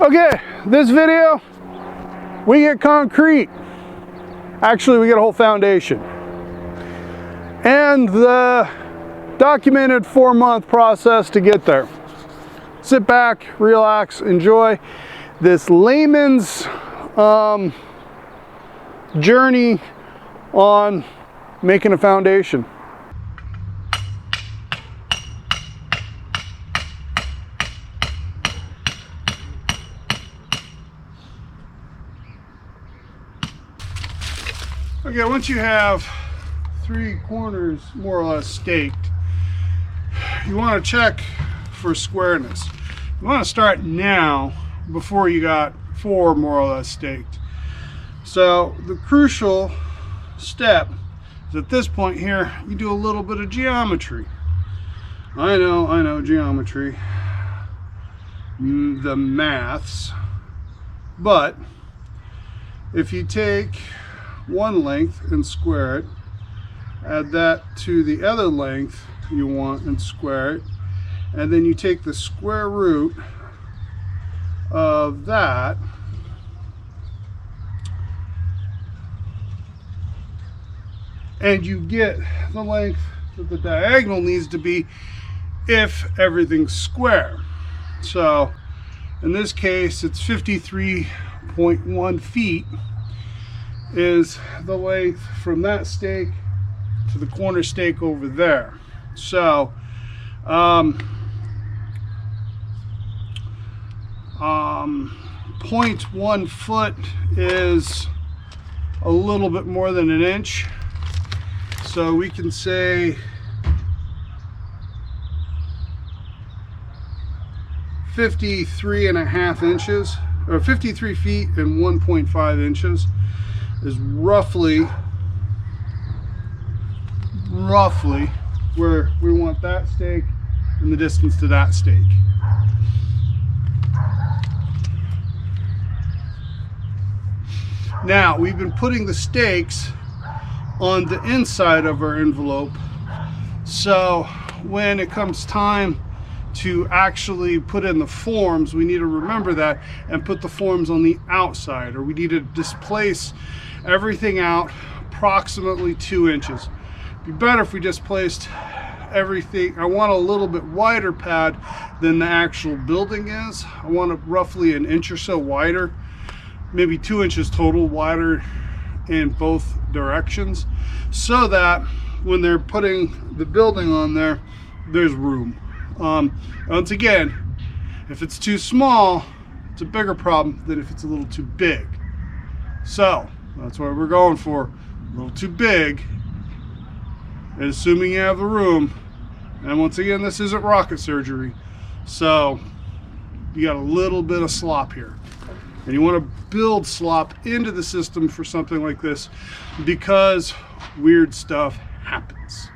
Okay, this video, we get concrete. Actually, we get a whole foundation. And the documented 4-month process to get there. Sit back, relax, enjoy this layman's journey on making a foundation. Okay, once you have 3 corners more or less staked, you want to check for squareness. You want to start now before you got 4 more or less staked. So the crucial step is at this point here, you do a little bit of geometry. I know geometry, the maths, but if you take one length and square it, add that to the other length you want and square it, and then you take the square root of that and you get the length that the diagonal needs to be if everything's square. So in this case it's 53.1 feet is the length from that stake to the corner stake over there. So 0.1 foot is a little bit more than an inch, so we can say 53.5 inches, or 53 feet and 1.5 inches is roughly where we want that stake and the distance to that stake. Now we've been putting the stakes on the inside of our envelope, so when it comes time to actually put in the forms, we need to remember that and put the forms on the outside, or we need to displace everything out approximately 2 inches. It'd be better if we just placed everything. I want a little bit wider pad than the actual building is. I want it roughly an inch or so wider, maybe 2 inches total wider in both directions, so that when they're putting the building on there, there's room. Once again, if it's too small, it's a bigger problem than if it's a little too big. So that's what we're going for, a little too big, and assuming you have the room. And once again, this isn't rocket surgery, so you got a little bit of slop here, and you want to build slop into the system for something like this because weird stuff happens.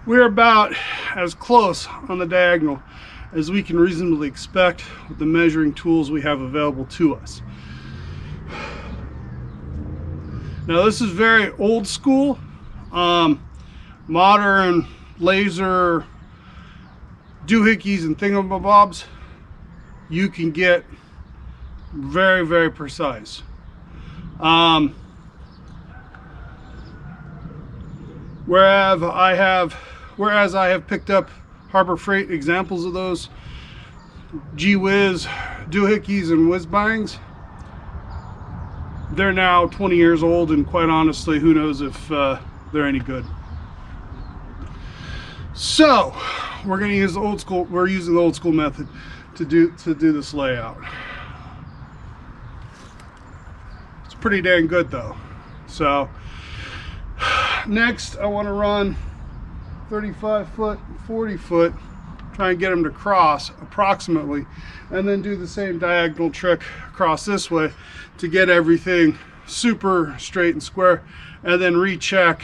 we're about as close on the diagonal as we can reasonably expect with the measuring tools we have available to us. Now this is very old school. Modern laser doohickeys and thingamabobs, you can get very, very precise. Whereas I have picked up Harbor Freight examples of those G-Wiz doohickeys and whiz-bangs, they're now 20 years old, and quite honestly, who knows if they're any good. So we're going to use the old school. We're using the old school method to do this layout. It's pretty dang good though. So next, I want to run 35 foot, 40 foot, try and get them to cross approximately, and then do the same diagonal trick across this way to get everything super straight and square, and then recheck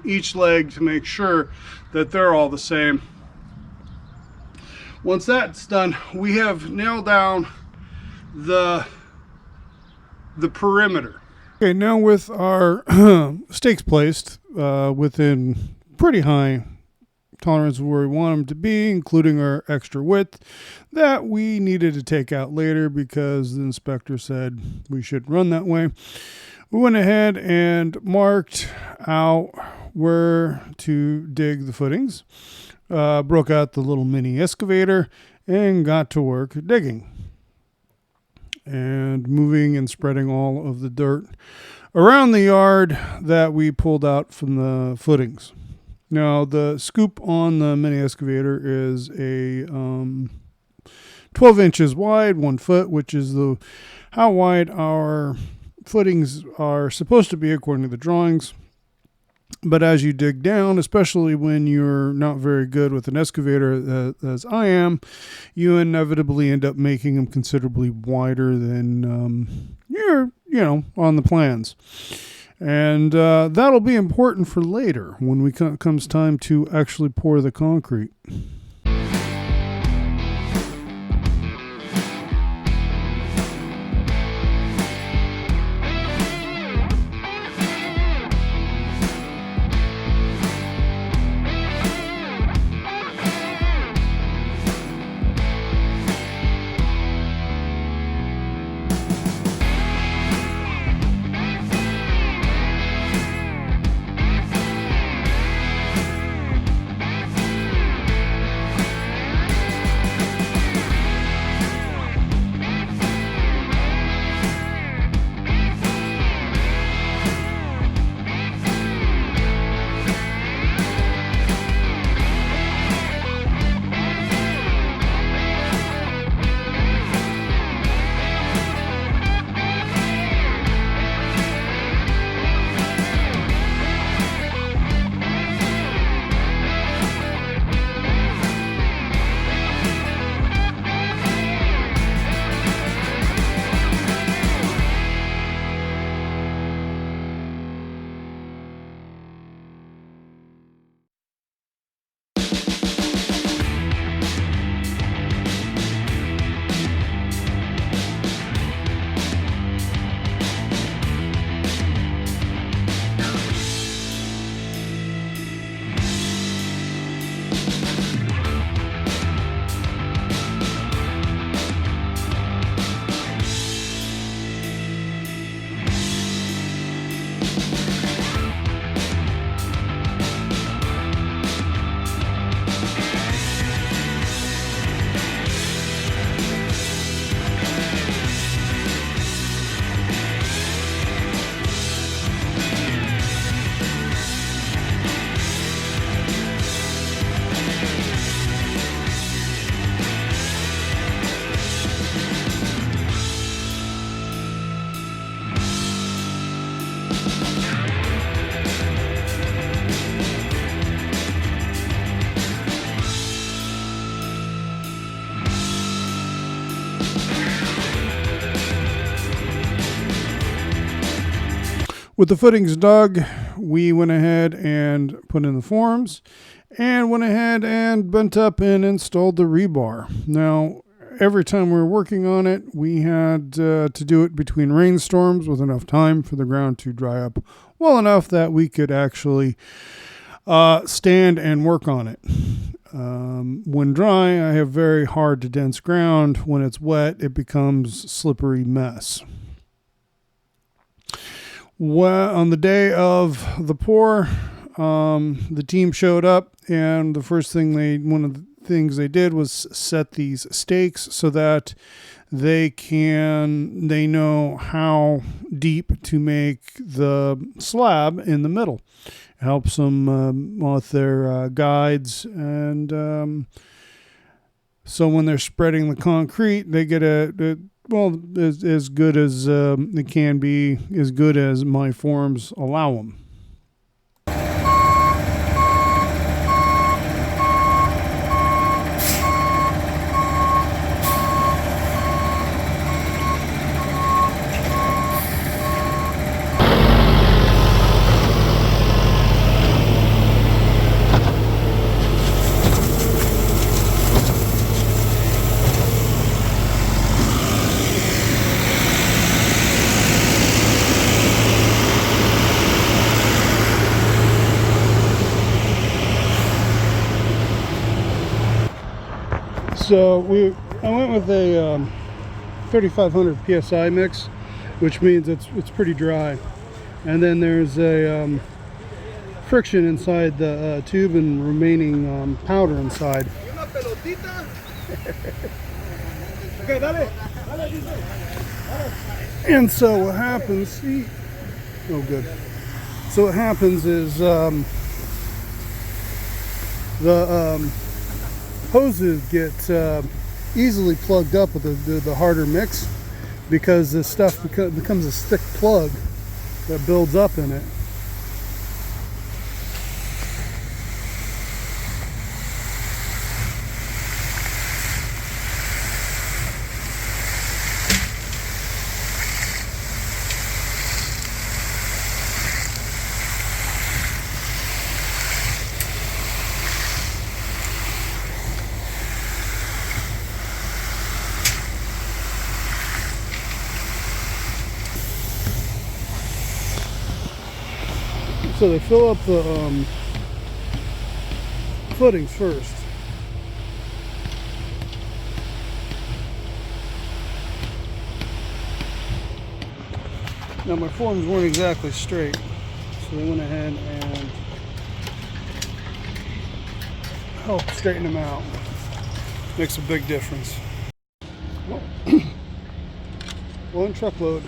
each leg to make sure that they're all the same. Once that's done, we have nailed down the perimeter. Okay, now with our stakes placed within pretty high tolerance of where we want them to be, including our extra width that we needed to take out later because the inspector said we should run that way, we went ahead and marked out where to dig the footings, broke out the little mini excavator, and got to work digging and moving and spreading all of the dirt around the yard that we pulled out from the footings. Now the scoop on the mini excavator is a 12 inches wide, 1 foot, which is how wide our footings are supposed to be according to the drawings. But as you dig down, especially when you're not very good with an excavator as I am, you inevitably end up making them considerably wider than you're on the plans. And that'll be important for later when comes time to actually pour the concrete. With the footings dug, we went ahead and put in the forms and went ahead and bent up and installed the rebar. Now, every time we were working on it, we had to do it between rainstorms with enough time for the ground to dry up well enough that we could actually stand and work on it. When dry, I have very hard to dense ground. When it's wet, it becomes slippery mess. Well, on the day of the pour, the team showed up, and the first thing one of the things they did was set these stakes so that they know how deep to make the slab in the middle. It helps them with their guides, and so when they're spreading the concrete, they get as good as it can be, as good as my forms allow them. So I went with a 3500 psi mix, which means it's pretty dry. And then there's a friction inside the tube and remaining powder inside. And so what happens? Oh, good. So what happens is the hoses get easily plugged up with the harder mix, because this stuff becomes a thick plug that builds up in it. So they fill up the footings first. Now my forms weren't exactly straight, so they went ahead and helped straighten them out. Makes a big difference. One truckload.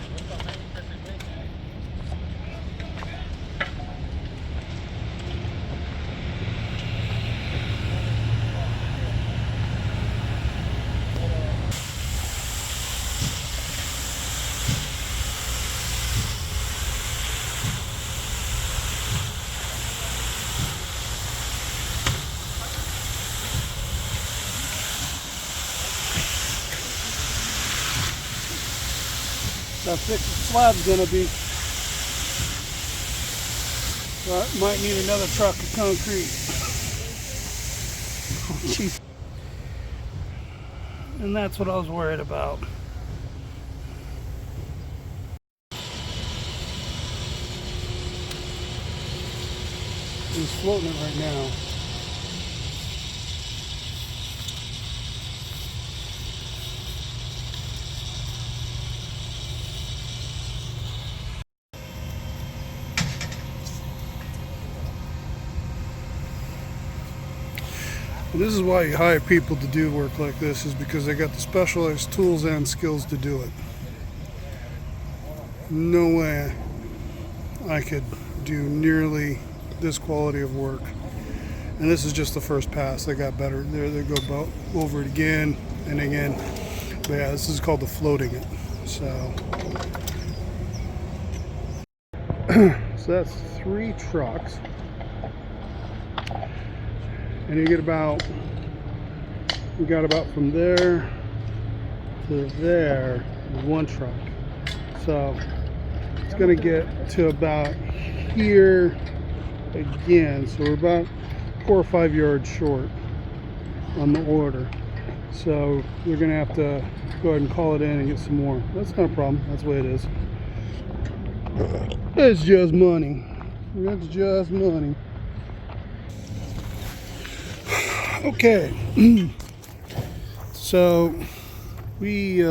How thick the slab's gonna be. So I might need another truck of concrete. Oh, jeez. And that's what I was worried about. He's floating it right now. And this is why you hire people to do work like this, is because they got the specialized tools and skills to do it. No way I could do nearly this quality of work. And this is just the first pass. They got better. They go over it again and again. But yeah, this is called the floating it. So, so that's 3 trucks. And you get we got about from there to there, 1 truck. So it's gonna get to about here again, so we're about 4 or 5 yards short on the order. So we're gonna have to go ahead and call it in and get some more. That's not a problem. That's the way it is. It's just money. It's just money. Okay. So we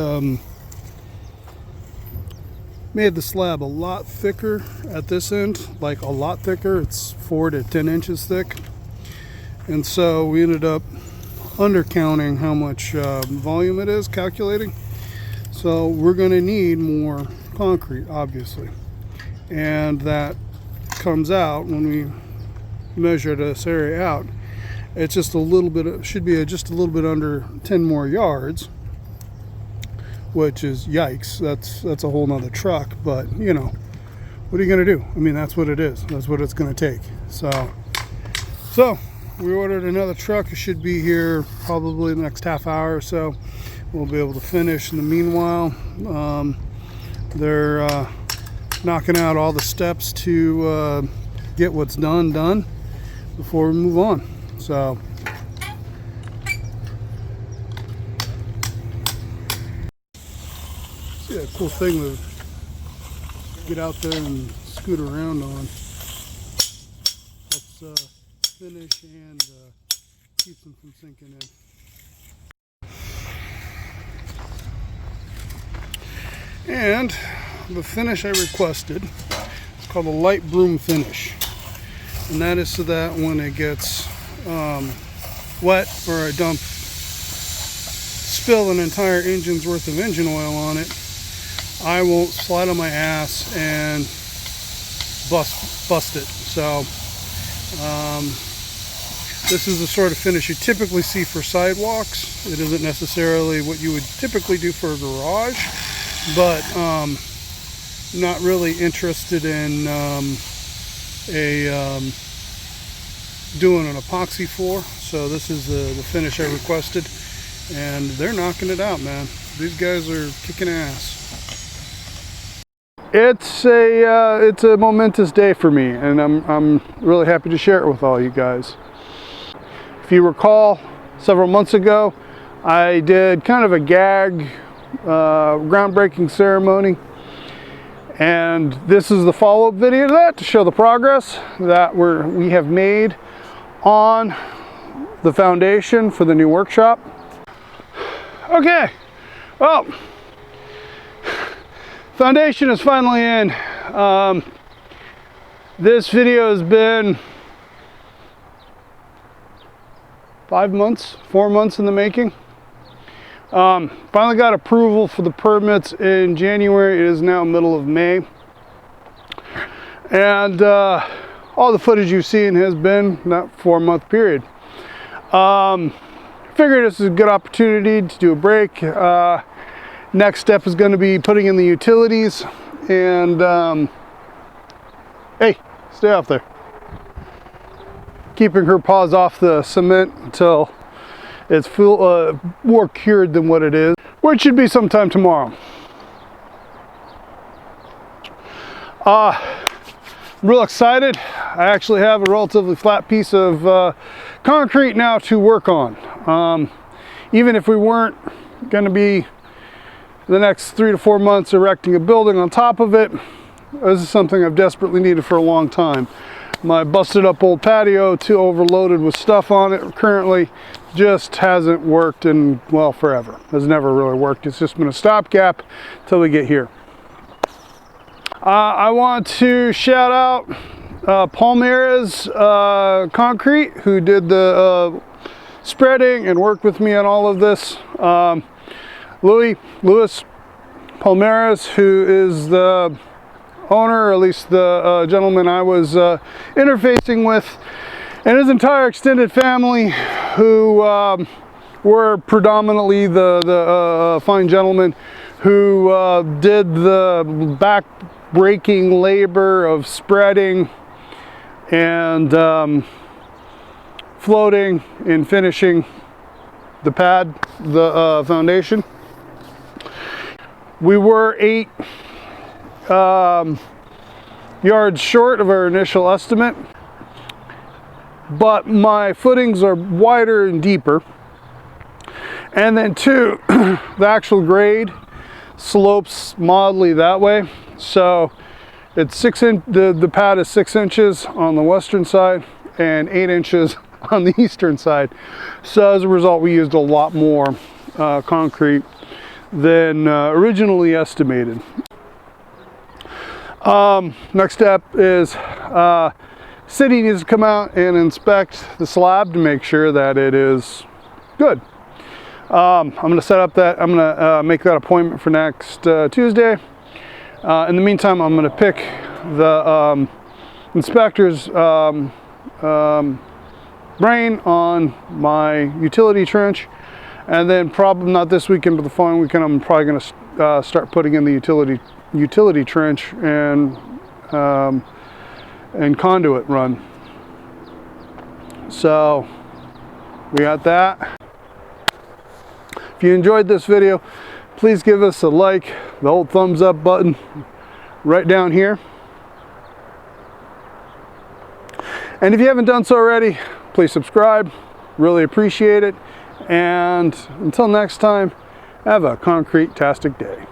made the slab a lot thicker at this end, like a lot thicker. It's 4 to 10 inches thick, and so we ended up undercounting how much volume it is, calculating. So we're going to need more concrete, obviously, and that comes out when we measure this area out. It's just a little bit, should be just a little bit under 10 more yards, which is yikes. That's a whole nother truck, but you know, what are you gonna do? I mean, that's what it is. That's what it's gonna take. So we ordered another truck. It should be here probably the next half hour or so. We'll be able to finish. In the meanwhile, they're knocking out all the steps to get what's done before we move on. So yeah, cool thing to get out there and scoot around on. Helps finish and keeps them from sinking in. And the finish I requested is called a light broom finish, and that is so that when it gets wet or I spill an entire engine's worth of engine oil on it, I won't slide on my ass and bust it. So this is the sort of finish you typically see for sidewalks. It isn't necessarily what you would typically do for a garage, but not really interested in doing an epoxy floor. So this is the finish I requested, and they're knocking it out, man. These guys are kicking ass. It's a momentous day for me, and I'm really happy to share it with all you guys. If you recall, several months ago, I did kind of a gag groundbreaking ceremony, and this is the follow-up video to that to show the progress that we have made on the foundation for the new workshop. Okay, well, foundation is finally in. This video has been 4 months in the making. Finally got approval for the permits in January. It is now middle of May, and all the footage you've seen has been that 4-month period. Figured this is a good opportunity to do a break. Next step is going to be putting in the utilities, and hey, stay off there. Keeping her paws off the cement until it's more cured than what it is, which should be sometime tomorrow. I'm real excited. I actually have a relatively flat piece of concrete now to work on. Even if we weren't going to be the next 3 to 4 months erecting a building on top of it, this is something I've desperately needed for a long time. My busted up old patio, too overloaded with stuff on it currently, just hasn't worked in, well, forever. Has never really worked. It's just been a stopgap till we get here. I want to shout out Palmeiras Concrete, who did the spreading and worked with me on all of this. Louis Palmeiras, who is the owner, or at least the gentleman I was interfacing with, and his entire extended family, who were predominantly the fine gentlemen who did the back-breaking labor of spreading and floating and finishing the pad, the foundation. We were 8 yards short of our initial estimate, but my footings are wider and deeper. And then two, the actual grade slopes mildly that way. So it's the pad is 6 inches on the western side and 8 inches on the eastern side. So as a result, we used a lot more concrete than originally estimated. Next step is city needs to come out and inspect the slab to make sure that it is good. I'm going to set up that, I'm going to make that appointment for next Tuesday. In the meantime, I'm going to pick the inspector's brain on my utility trench, and then probably not this weekend but the following weekend I'm probably going to start putting in the utility trench and conduit run. So we got that. If you enjoyed this video, please give us a like, the old thumbs up button right down here. And if you haven't done so already, please subscribe. Really appreciate it. And until next time, have a concrete-tastic day.